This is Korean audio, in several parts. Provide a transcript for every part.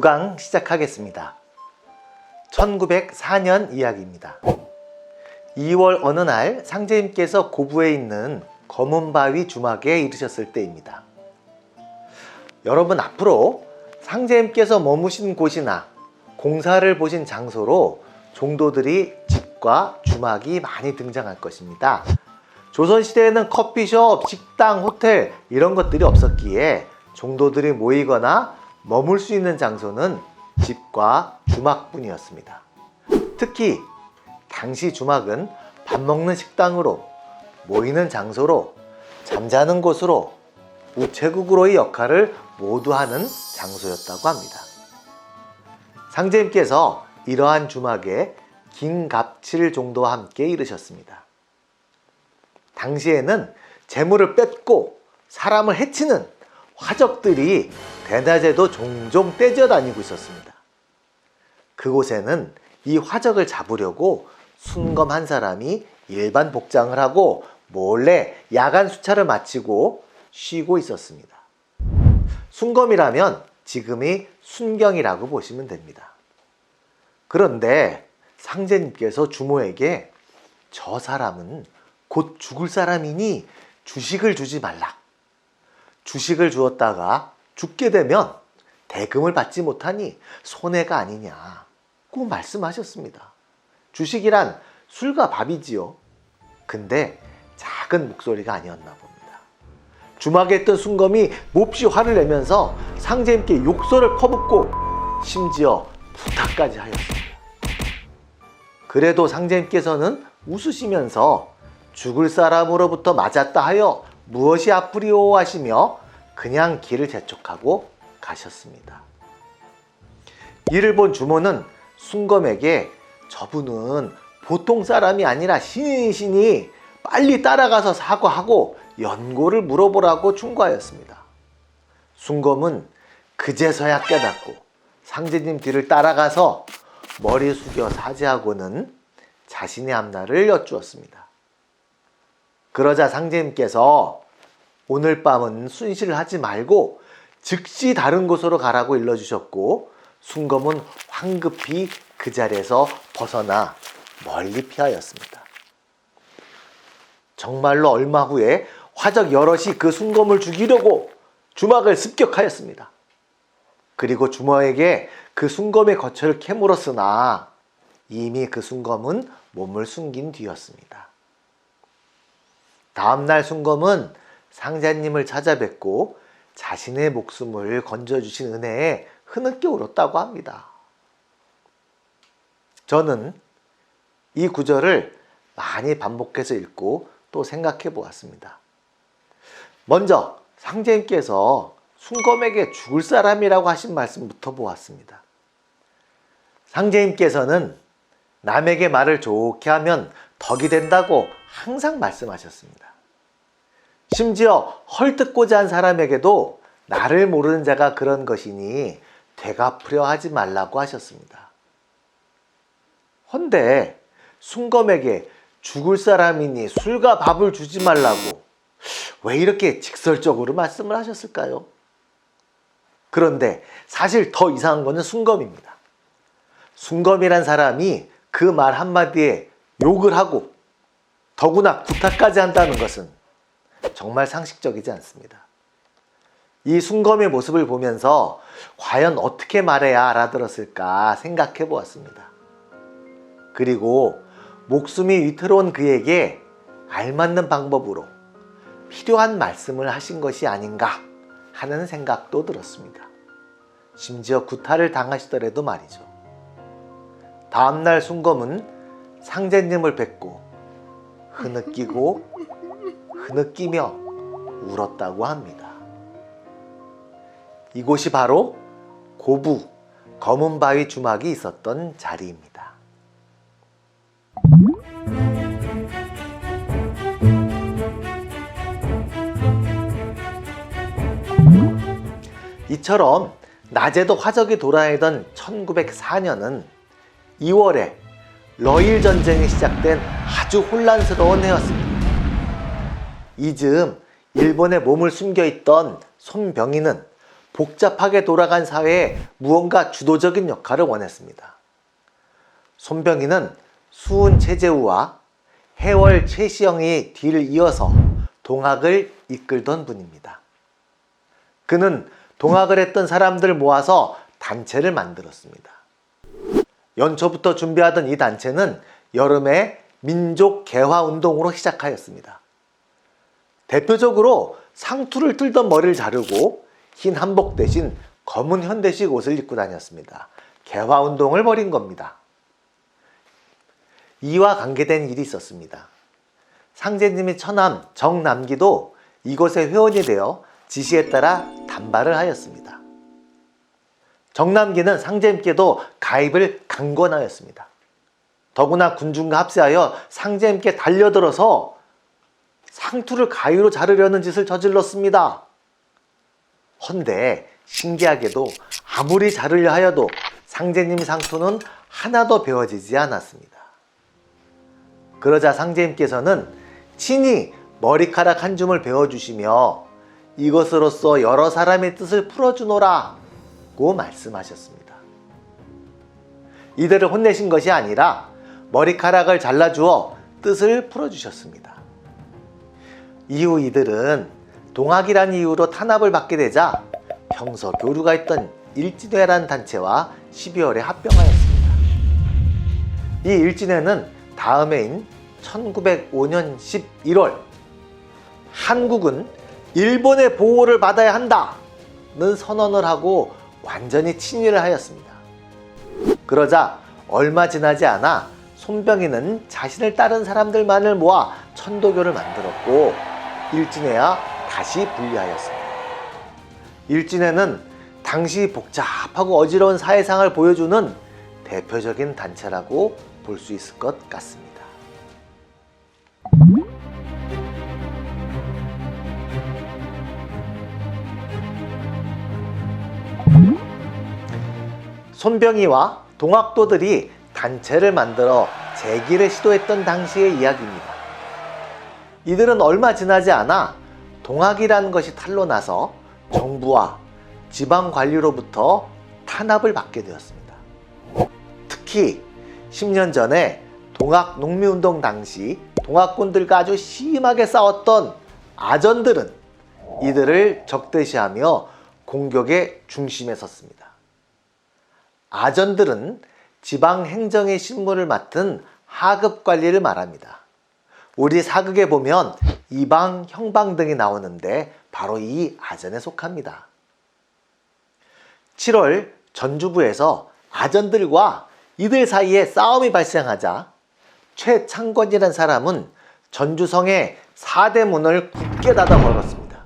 9강 시작하겠습니다. 1904년 이야기입니다. 2월 어느 날 상제님께서 고부에 있는 검은바위 주막에 이르셨을 때입니다. 여러분, 앞으로 상제님께서 머무신 곳이나 공사를 보신 장소로 종도들이 집과 주막이 많이 등장할 것입니다. 조선시대에는 커피숍, 식당, 호텔 이런 것들이 없었기에 종도들이 모이거나 머물 수 있는 장소는 집과 주막뿐이었습니다. 특히 당시 주막은 밥 먹는 식당으로, 모이는 장소로, 잠자는 곳으로, 우체국으로의 역할을 모두 하는 장소였다고 합니다. 상제님께서 이러한 주막에 김갑칠 종도와 함께 이르셨습니다. 당시에는 재물을 뺏고 사람을 해치는 화적들이 대낮에도 종종 떼져 다니고 있었습니다. 그곳에는 이 화적을 잡으려고 순검 한 사람이 일반 복장을 하고 몰래 야간 수차를 마치고 쉬고 있었습니다. 순검이라면 지금의 순경이라고 보시면 됩니다. 그런데 상제님께서 주모에게 저 사람은 곧 죽을 사람이니 주식을 주지 말라. 주식을 주었다가 죽게 되면 대금을 받지 못하니 손해가 아니냐고 말씀하셨습니다. 주식이란 술과 밥이지요. 근데 작은 목소리가 아니었나 봅니다. 주막에 있던 순검이 몹시 화를 내면서 상제님께 욕설을 퍼붓고 심지어 부탁까지 하였습니다. 그래도 상제님께서는 웃으시면서 죽을 사람으로부터 맞았다 하여 무엇이 아프리오 하시며 그냥 길을 재촉하고 가셨습니다. 이를 본 주모는 순검에게 저분은 보통 사람이 아니라 신이시니 빨리 따라가서 사과하고 연고를 물어보라고 충고하였습니다. 순검은 그제서야 깨닫고 상제님 뒤를 따라가서 머리 숙여 사죄하고는 자신의 앞날을 여쭈었습니다. 그러자 상제님께서 오늘 밤은 순시를 하지 말고 즉시 다른 곳으로 가라고 일러주셨고, 순검은 황급히 그 자리에서 벗어나 멀리 피하였습니다. 정말로 얼마 후에 화적 여럿이 그 순검을 죽이려고 주막을 습격하였습니다. 그리고 주모에게 그 순검의 거처를 캐물었으나 이미 그 순검은 몸을 숨긴 뒤였습니다. 다음날 순검은 상제님을 찾아뵙고 자신의 목숨을 건져주신 은혜에 흐느껴 울었다고 합니다. 저는 이 구절을 많이 반복해서 읽고 또 생각해 보았습니다. 먼저 상제님께서 순검에게 죽을 사람이라고 하신 말씀부터 보았습니다. 상제님께서는 남에게 말을 좋게 하면 덕이 된다고 항상 말씀하셨습니다. 심지어 헐뜯고자 한 사람에게도 나를 모르는 자가 그런 것이니 되갚으려 하지 말라고 하셨습니다. 헌데 순검에게 죽을 사람이니 술과 밥을 주지 말라고 왜 이렇게 직설적으로 말씀을 하셨을까요? 그런데 사실 더 이상한 것은 순검입니다. 순검이란 사람이 그 말 한마디에 욕을 하고 더구나 부탁까지 한다는 것은 정말 상식적이지 않습니다. 이 순검의 모습을 보면서 과연 어떻게 말해야 알아들었을까 생각해 보았습니다. 그리고 목숨이 위태로운 그에게 알맞는 방법으로 필요한 말씀을 하신 것이 아닌가 하는 생각도 들었습니다. 심지어 구타를 당하시더라도 말이죠. 다음날 순검은 상제님을 뵙고 흐느끼고 흐느끼며 울었다고 합니다. 이곳이 바로 고부 검은바위 주막이 있었던 자리입니다. 이처럼 낮에도 화적이 돌아다니던 1904년은 2월에 러일 전쟁이 시작된 아주 혼란스러운 해였습니다. 이즈음 일본에 몸을 숨겨있던 손병희는 복잡하게 돌아간 사회에 무언가 주도적인 역할을 원했습니다. 손병희는 수훈 최재우와 해월 최시영이 뒤를 이어서 동학을 이끌던 분입니다. 그는 동학을 했던 사람들 모아서 단체를 만들었습니다. 연초부터 준비하던 이 단체는 여름에 민족 개화 운동으로 시작하였습니다. 대표적으로 상투를 틀던 머리를 자르고 흰 한복 대신 검은 현대식 옷을 입고 다녔습니다. 개화 운동을 벌인 겁니다. 이와 관계된 일이 있었습니다. 상제님의 처남 정남기도 이곳의 회원이 되어 지시에 따라 단발을 하였습니다. 정남기는 상제님께도 가입을 강권하였습니다. 더구나 군중과 합세하여 상제님께 달려들어서 상투를 가위로 자르려는 짓을 저질렀습니다. 헌데 신기하게도 아무리 자르려 하여도 상제님의 상투는 하나도 베어지지 않았습니다. 그러자 상제님께서는 친히 머리카락 한 줌을 베어주시며 이것으로써 여러 사람의 뜻을 풀어주노라 고 말씀하셨습니다. 이들을 혼내신 것이 아니라 머리카락을 잘라주어 뜻을 풀어주셨습니다. 이후 이들은 동학이라는 이유로 탄압을 받게 되자 평소 교류가 있던 일진회라는 단체와 12월에 합병하였습니다. 이 일진회는 다음 해인 1905년 11월 한국은 일본의 보호를 받아야 한다는 선언을 하고 완전히 친위를 하였습니다. 그러자 얼마 지나지 않아 손병희는 자신을 따른 사람들만을 모아 천도교를 만들었고 일진회와 다시 분리하였습니다. 일진회는 당시 복잡하고 어지러운 사회상을 보여주는 대표적인 단체라고 볼 수 있을 것 같습니다. 손병희와 동학도들이 단체를 만들어 재기를 시도했던 당시의 이야기입니다. 이들은 얼마 지나지 않아 동학이라는 것이 탄로나서 정부와 지방관리로부터 탄압을 받게 되었습니다. 특히 10년 전에 동학 농민운동 당시 동학군들과 아주 심하게 싸웠던 아전들은 이들을 적대시하며 공격의 중심에 섰습니다. 아전들은 지방행정의 실무를 맡은 하급관리를 말합니다. 우리 사극에 보면 이방, 형방 등이 나오는데 바로 이 아전에 속합니다. 7월 전주부에서 아전들과 이들 사이에 싸움이 발생하자 최창권이라는 사람은 전주성의 4대 문을 굳게 닫아 걸었습니다.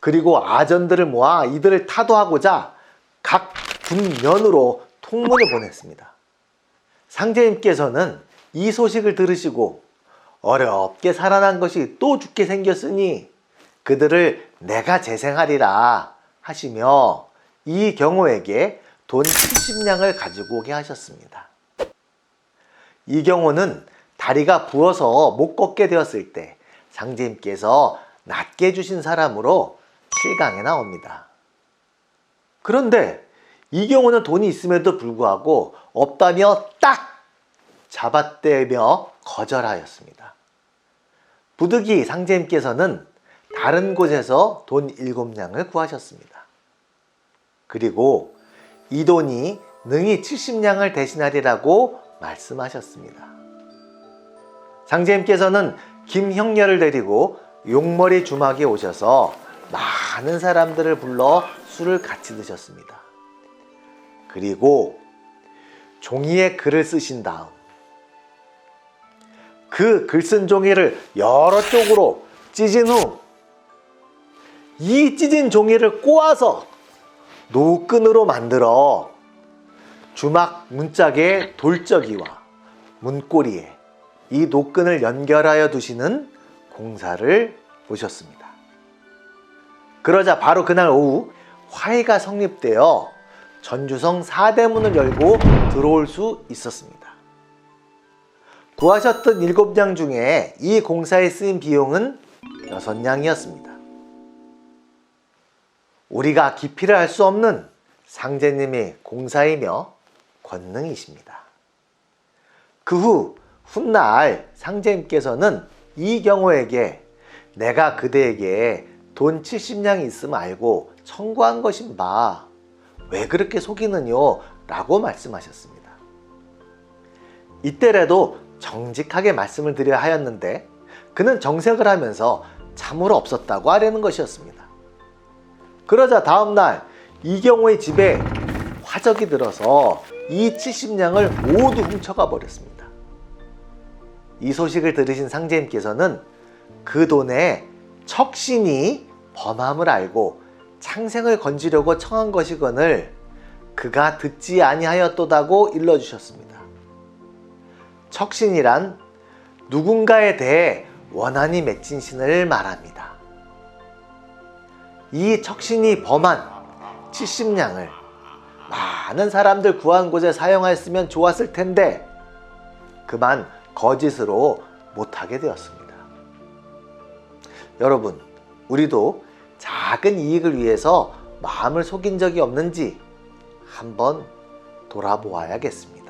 그리고 아전들을 모아 이들을 타도하고자 각 군면으로 통문을 보냈습니다. 상제님께서는 이 소식을 들으시고 어렵게 살아난 것이 또 죽게 생겼으니 그들을 내가 재생하리라 하시며 이 경호에게 돈 70냥을 가지고 오게 하셨습니다. 이 경호는 다리가 부어서 못 걷게 되었을 때 상제님께서 낫게 해주신 사람으로 7강에 나옵니다. 그런데 이 경우는 돈이 있음에도 불구하고 없다며 딱 잡아떼며 거절하였습니다. 부득이 상제님께서는 다른 곳에서 돈 7냥을 구하셨습니다. 그리고 이 돈이 능히 70냥을 대신하리라고 말씀하셨습니다. 상제님께서는 김형렬을 데리고 용머리 주막에 오셔서 많은 사람들을 불러 술을 같이 드셨습니다. 그리고 종이에 글을 쓰신 다음 그 글 쓴 종이를 여러 쪽으로 찢은 후 이 찢은 종이를 꼬아서 노끈으로 만들어 주막 문짝의 돌적이와 문고리에 이 노끈을 연결하여 두시는 공사를 보셨습니다. 그러자 바로 그날 오후 화해가 성립되어 전주성 4대문을 열고 들어올 수 있었습니다. 구하셨던 7냥 중에 이 공사에 쓰인 비용은 6냥이었습니다. 우리가 기피를 할 수 없는 상제님의 공사이며 권능이십니다. 그 후 훗날 상제님께서는 이경호에게 내가 그대에게 돈 70냥이 있음 알고 청구한 것인 바 왜 그렇게 속이느뇨? 라고 말씀하셨습니다. 이때라도 정직하게 말씀을 드려야 하였는데 그는 정색을 하면서 참으로 없었다고 하려는 것이었습니다. 그러자 다음날 이경호의 집에 화적이 들어서 이 70냥을 모두 훔쳐가 버렸습니다. 이 소식을 들으신 상제님께서는 그 돈에 척신이 범함을 알고 창생을 건지려고 청한 것이거늘 그가 듣지 아니하였도다고 일러주셨습니다. 척신이란 누군가에 대해 원한이 맺힌 신을 말합니다. 이 척신이 범한 70냥을 많은 사람들 구한 곳에 사용하였으면 좋았을 텐데 그만 거짓으로 못하게 되었습니다. 여러분, 우리도 작은 이익을 위해서 마음을 속인 적이 없는지 한번 돌아보아야겠습니다.